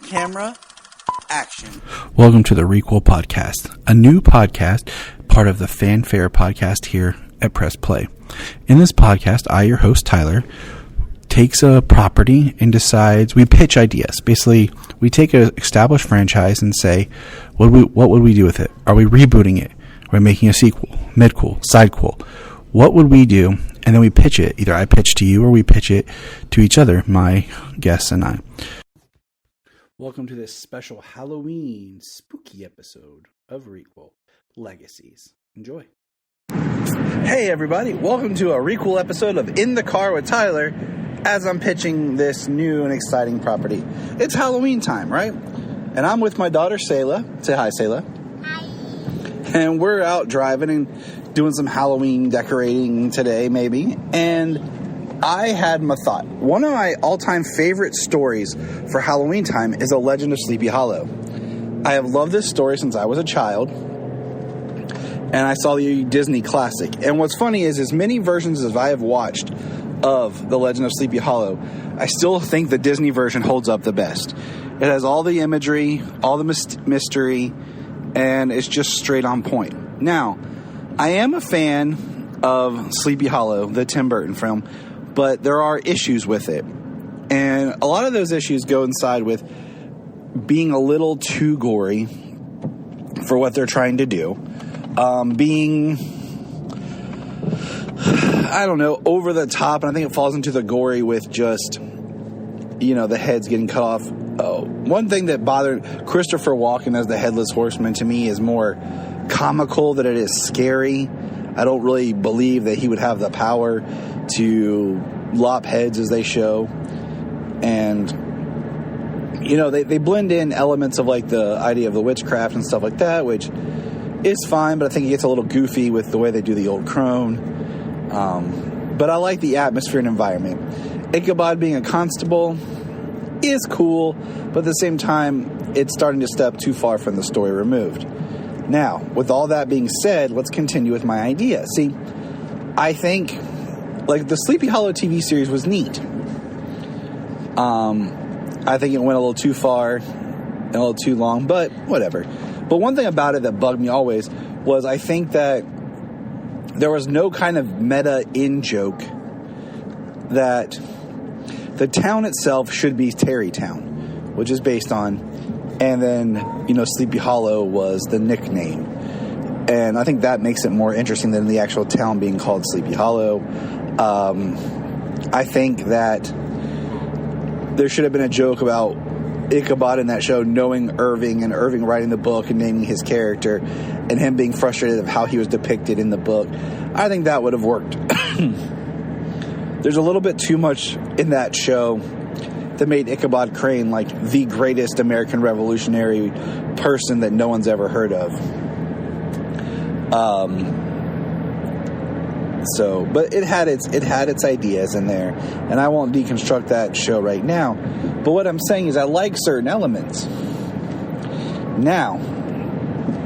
camera, action. Welcome to the Requel podcast, a new podcast, part of the Fanfare podcast here at Press Play. In this podcast, I, your host, Tyler, takes a property and decides, we pitch ideas. Basically, we take an established franchise and say, what would we do with it? Are we rebooting it? Are we making a sequel, midquel, sidequel? What would we do? And then we pitch it. Either I pitch to you or we pitch it to each other, my guests and I. Welcome to this special Halloween spooky episode of Requel Legacies. Enjoy. Hey everybody, welcome to a Requel episode of In the Car with Tyler as I'm pitching this new and exciting property. It's Halloween time, right? And I'm with my daughter, Sayla. Say hi, Sayla. Hi. And we're out driving and doing some Halloween decorating today, maybe. And I had my thought. One of my all-time favorite stories for Halloween time is The Legend of Sleepy Hollow. I have loved this story since I was a child, and I saw the Disney classic. And what's funny is, as many versions as I have watched of The Legend of Sleepy Hollow, I still think the Disney version holds up the best. It has all the imagery, all the mystery, and it's just straight on point. Now, I am a fan of Sleepy Hollow, the Tim Burton film, but there are issues with it. And a lot of those issues go inside with being a little too gory for what they're trying to do. Being, I don't know, over the top. And I think it falls into the gory with just, the heads getting cut off. One thing that bothered Christopher Walken as the Headless Horseman to me is more comical than it is scary. I don't really believe that he would have the power to lop heads as they show. And, they blend in elements of like the idea of the witchcraft and stuff like that, which is fine, but I think it gets a little goofy with the way they do the old crone. But I like the atmosphere and environment. Ichabod being a constable is cool, but at the same time, it's starting to step too far from the story removed. Now, with all that being said, let's continue with my idea. See, I think, the Sleepy Hollow TV series was neat. I think it went a little too far and a little too long, but whatever. But one thing about it that bugged me always was I think that there was no kind of meta in-joke that the town itself should be Tarrytown, which is based on, and then, Sleepy Hollow was the nickname. And I think that makes it more interesting than the actual town being called Sleepy Hollow. I think that there should have been a joke about Ichabod in that show knowing Irving and Irving writing the book and naming his character and him being frustrated of how he was depicted in the book. I think that would have worked. There's a little bit too much in that show that made Ichabod Crane like the greatest American revolutionary person that no one's ever heard of. But it had its ideas in there, and I won't deconstruct that show right now. But what I'm saying is I like certain elements. Now,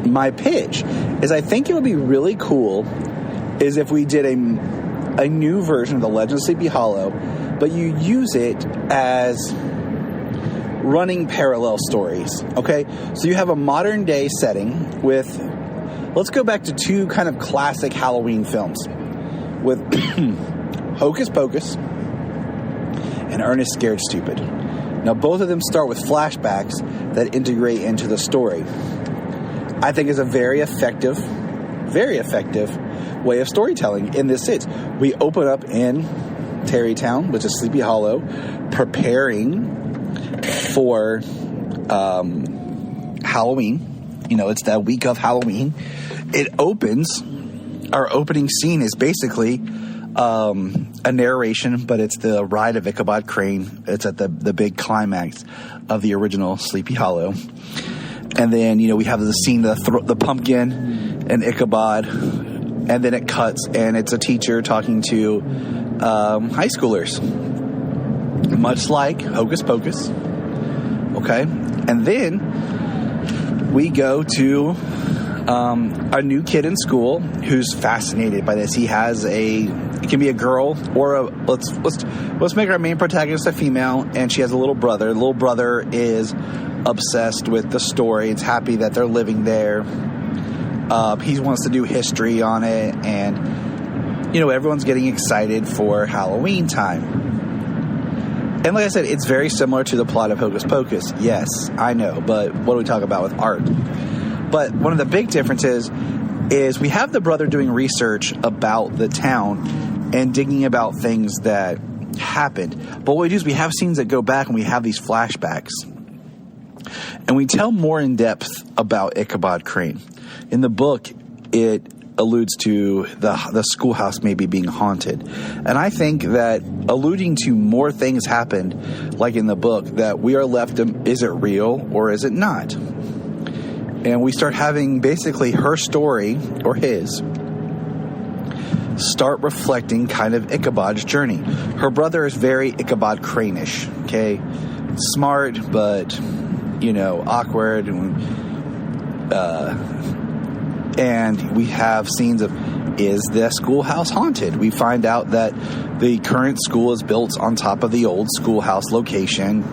my pitch is I think it would be really cool is if we did a new version of The Legend of Sleepy Hollow, but you use it as running parallel stories, okay? So you have a modern day setting with, let's go back to two kind of classic Halloween films with Hocus Pocus and Ernest Scared Stupid. Now, both of them start with flashbacks that integrate into the story. I think is a very effective way of storytelling in this sense. We open up in Tarrytown, which is Sleepy Hollow, preparing for Halloween. It's that week of Halloween. Our opening scene is basically a narration, but it's the ride of Ichabod Crane. It's at the big climax of the original Sleepy Hollow. And then, we have the scene of the pumpkin and Ichabod, and then it cuts, and it's a teacher talking to high schoolers, much like Hocus Pocus. Okay? And then we go to a new kid in school who's fascinated by this. It can be a girl or let's make our main protagonist a female, and she has a little brother. The little brother is obsessed with the story. It's happy that they're living there. He wants to do history on it, and everyone's getting excited for Halloween time. And like I said, it's very similar to the plot of Hocus Pocus. Yes, I know, but what do we talk about with art? But one of the big differences is we have the brother doing research about the town and digging about things that happened. But what we do is we have scenes that go back and we have these flashbacks. And we tell more in depth about Ichabod Crane. In the book, it alludes to the schoolhouse maybe being haunted. And I think that alluding to more things happened, like in the book, that we are left, is it real or is it not? And we start having basically her story, or his, start reflecting kind of Ichabod's journey. Her brother is very Ichabod Crane-ish, okay? Smart, but, awkward. And we have scenes of, is the schoolhouse haunted? We find out that the current school is built on top of the old schoolhouse location.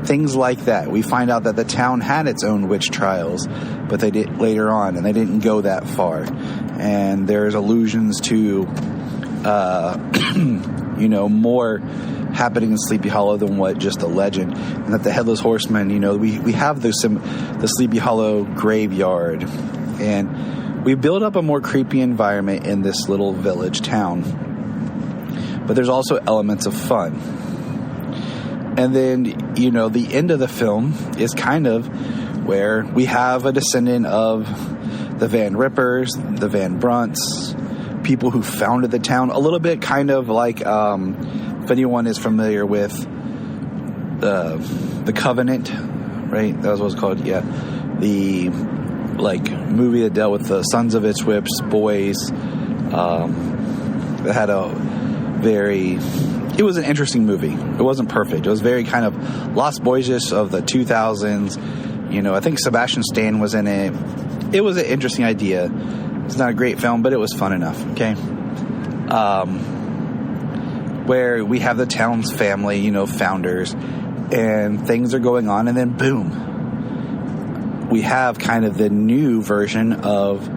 Things like that. We find out that the town had its own witch trials, but they did later on, and they didn't go that far. And there's allusions to, more happening in Sleepy Hollow than what just a legend. And that the Headless Horseman, we have the Sleepy Hollow graveyard. And we build up a more creepy environment in this little village town. But there's also elements of fun. And then, the end of the film is kind of where we have a descendant of the Van Rippers, the Van Brunts, people who founded the town. A little bit kind of like, if anyone is familiar with The Covenant, right? That was what it's called, yeah. The, movie that dealt with the Sons of Ipswich boys. That had it was an interesting movie. It wasn't perfect. It was very kind of Lost Boys of the 2000s. I think Sebastian Stan was in it. It was an interesting idea. It's not a great film, but it was fun enough, okay? Where we have the town's family, founders, and things are going on, and then boom. We have kind of the new version of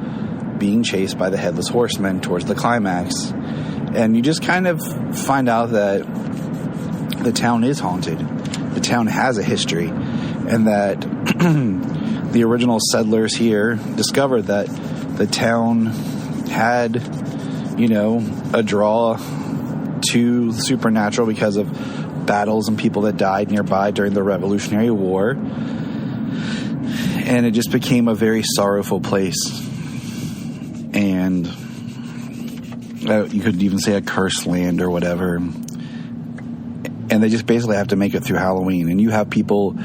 being chased by the Headless Horseman towards the climax. And you just kind of find out that the town is haunted. The town has a history. And that the original settlers here discovered that the town had, a draw to supernatural because of battles and people that died nearby during the Revolutionary War. And it just became a very sorrowful place. And you could even say a cursed land or whatever. And they just basically have to make it through Halloween. And you have people,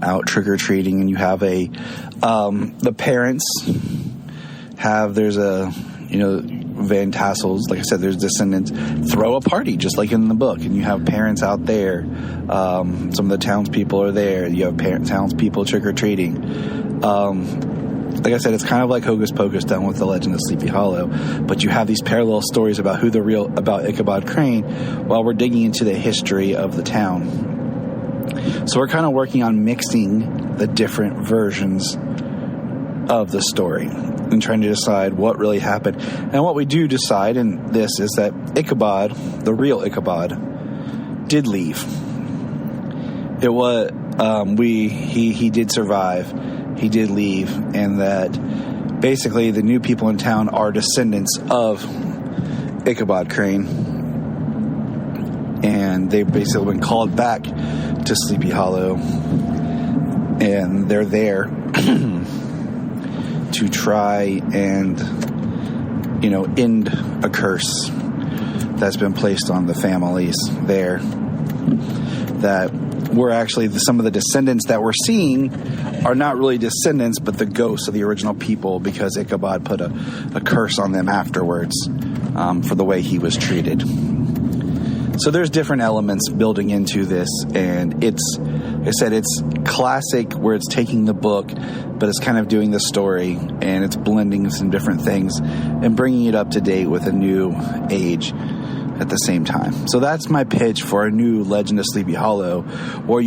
out trick-or-treating, and you have the parents there's Van Tassels, like I said, there's descendants, throw a party, just like in the book. And you have parents out there. Some of the townspeople are there. You have townspeople trick-or-treating. Like I said, it's kind of like Hocus Pocus done with the Legend of Sleepy Hollow, but you have these parallel stories about about Ichabod Crane while we're digging into the history of the town. So we're kind of working on mixing the different versions of the story and trying to decide what really happened. And what we do decide in this is that Ichabod, the real Ichabod, did leave. It was he did survive. He did leave, and that basically the new people in town are descendants of Ichabod Crane, and they've basically been called back to Sleepy Hollow, and they're there to try and, end a curse that's been placed on the families there. That we're actually, some of the descendants that we're seeing are not really descendants, but the ghosts of the original people, because Ichabod put a curse on them afterwards for the way he was treated. So there's different elements building into this, and it's, like I said, it's classic where it's taking the book, but it's kind of doing the story, and it's blending some different things and bringing it up to date with a new age. at the same time. So that's my pitch for a new Legend of Sleepy Hollow, where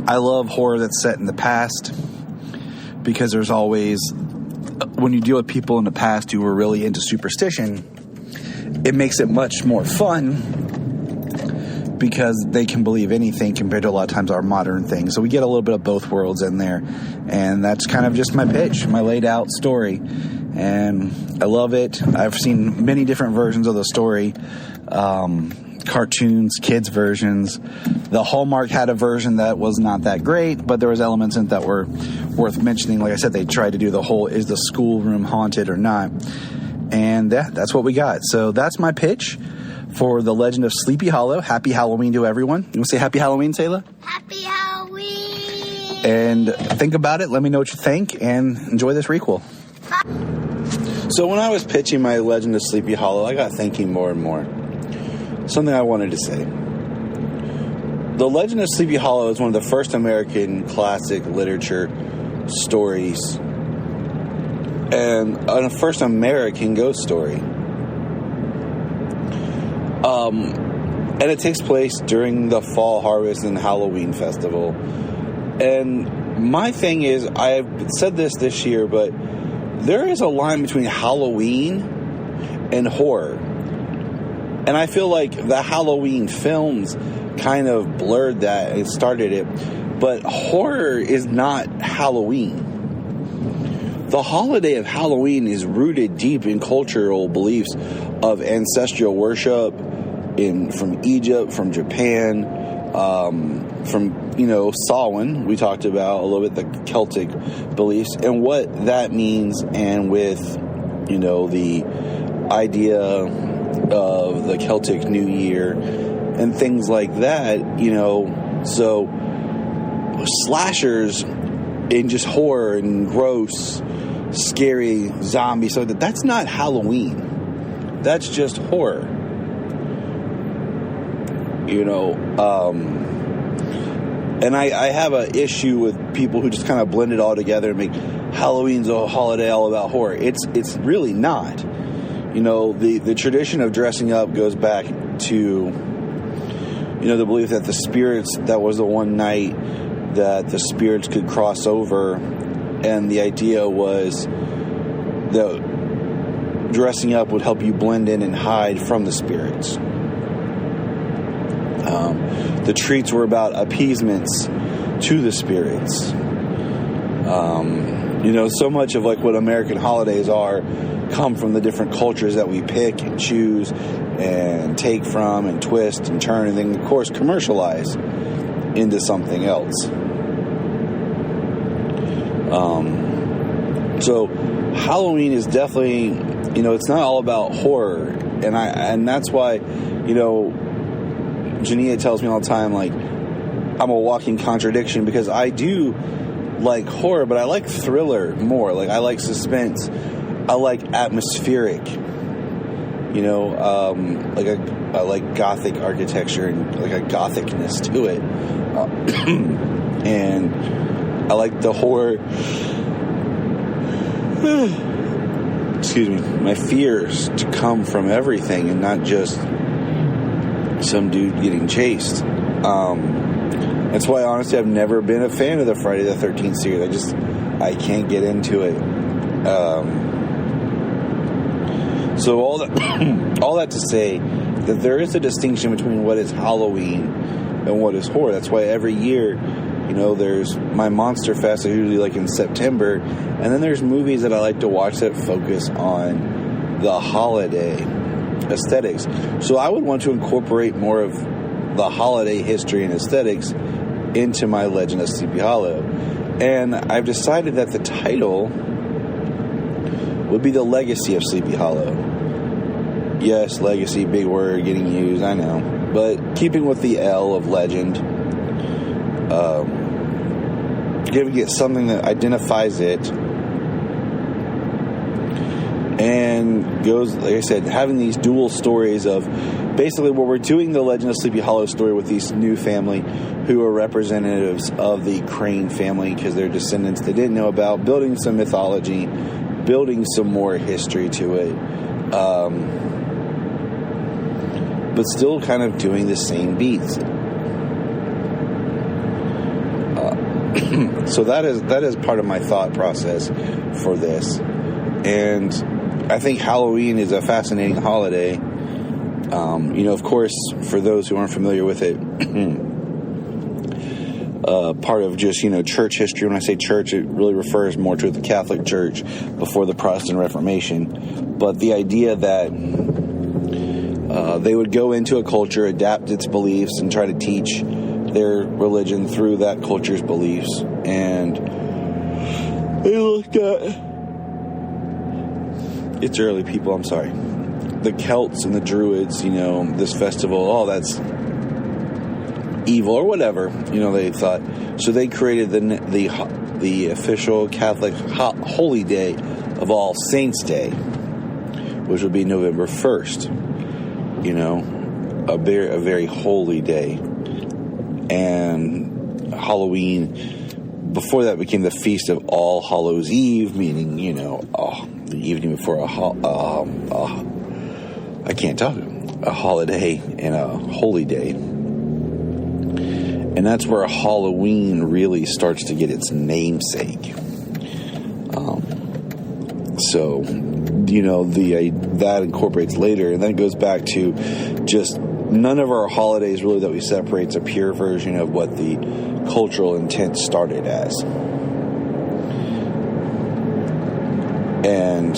I love horror that's set in the past, because there's always, when you deal with people in the past who were really into superstition, it makes it much more fun, because they can believe anything compared to a lot of times our modern things. So we get a little bit of both worlds in there. And that's kind of just my pitch, my laid out story. And I love it. I've seen many different versions of the story. Cartoons, kids versions. The Hallmark had a version that was not that great, but there was elements in it that were worth mentioning. Like I said, they tried to do the whole, is the schoolroom haunted or not? And that's what we got. So that's my pitch for the Legend of Sleepy Hollow. Happy Halloween to everyone. You want to say Happy Halloween, Sayla? Happy Halloween! And think about it. Let me know what you think, and enjoy this requel. So when I was pitching my Legend of Sleepy Hollow, I got thinking more and more. Something I wanted to say. The Legend of Sleepy Hollow is one of the first American classic literature stories, and a first American ghost story. And it takes place during the fall harvest and Halloween festival. And my thing is, I've said this year, but there is a line between Halloween and horror. And I feel like the Halloween films kind of blurred that and started it. But horror is not Halloween. The holiday of Halloween is rooted deep in cultural beliefs of ancestral worship from Egypt, from Japan, from, Samhain. We talked about a little bit the Celtic beliefs and what that means, and with, the idea of the Celtic New Year and things like that, so slashers in just horror and gross, scary zombies, so that's not Halloween. That's just horror. And I have an issue with people who just kind of blend it all together and make Halloween's a holiday all about horror. It's really not. The tradition of dressing up goes back to, the belief that the spirits, that was the one night that the spirits could cross over, and the idea was that dressing up would help you blend in and hide from the spirits. The treats were about appeasements to the spirits. So much of like what American holidays are come from the different cultures that we pick and choose and take from and twist and turn, and then of course commercialize into something else. So Halloween is definitely, it's not all about horror, and that's why, Jania tells me all the time, like, I'm a walking contradiction, because I do like horror, but I like thriller more. Like, I like suspense. I like atmospheric. I like gothic architecture and like a gothicness to it. And I like the horror. Excuse me. My fears to come from everything and not just some dude getting chased. That's why, honestly, I've never been a fan of the Friday the 13th series. I can't get into it. So all that to say that there is a distinction between what is Halloween and what is horror. That's why every year, there's my Monster Fest, I usually like in September, and then there's movies that I like to watch that focus on the holiday aesthetics. So I would want to incorporate more of the holiday history and aesthetics into my Legend of Sleepy Hollow. And I've decided that the title would be The Legacy of Sleepy Hollow. Yes, legacy, big word getting used, I know. But keeping with the L of legend, giving it something that identifies it, and goes, like I said, having these dual stories of basically where we're doing the Legend of Sleepy Hollow story with these new family who are representatives of the Crane family because they're descendants they didn't know about, building some mythology, building some more history to it. but still kind of doing the same beats. So that is part of my thought process for this. And I think Halloween is a fascinating holiday. Of course, for those who aren't familiar with it, part of just, church history. When I say church, it really refers more to the Catholic Church before the Protestant Reformation. But the idea that they would go into a culture, adapt its beliefs, and try to teach their religion through that culture's beliefs. And they looked at... It's early, people, I'm sorry. The Celts and the Druids, this festival, that's evil or whatever, they thought. So they created the official Catholic holy day of All Saints' Day, which would be November 1st. A very holy day. And Halloween, before that, became the Feast of All Hallows Eve, meaning, the evening before a holiday and a holy day. And that's where Halloween really starts to get its namesake. That incorporates later, and then it goes back to just none of our holidays really that we separate is a pure version of what the cultural intent started as. And,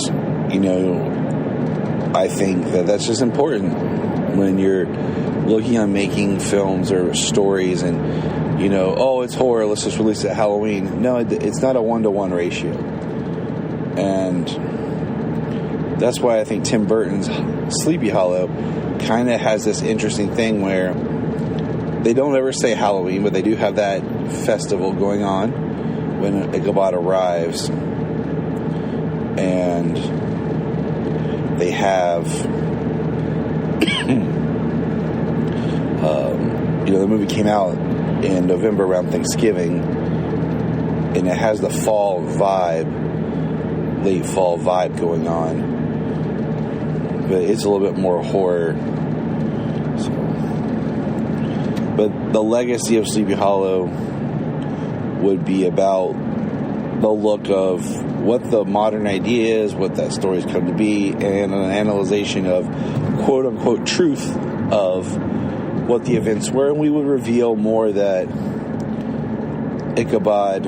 I think that's just important when you're looking on making films or stories and, it's horror, let's just release it at Halloween. No, it's not a 1-to-1 ratio. And that's why I think Tim Burton's Sleepy Hollow kind of has this interesting thing where they don't ever say Halloween, but they do have that festival going on when Ichabod arrives. And they have, the movie came out in November around Thanksgiving, and it has the fall vibe, late fall vibe going on. But it's a little bit more horror. But the legacy of Sleepy Hollow would be about the look of what the modern idea is, what that story's come to be, and an analyzation of quote-unquote truth of what the events were. And we would reveal more that Ichabod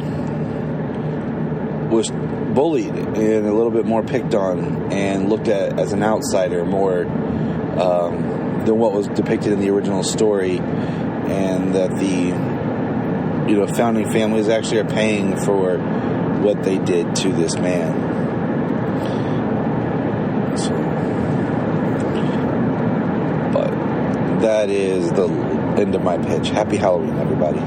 was bullied and a little bit more picked on and looked at as an outsider more than what was depicted in the original story, and that the founding families actually are paying for what they did to this man. But that is the end of my pitch. Happy Halloween, everybody.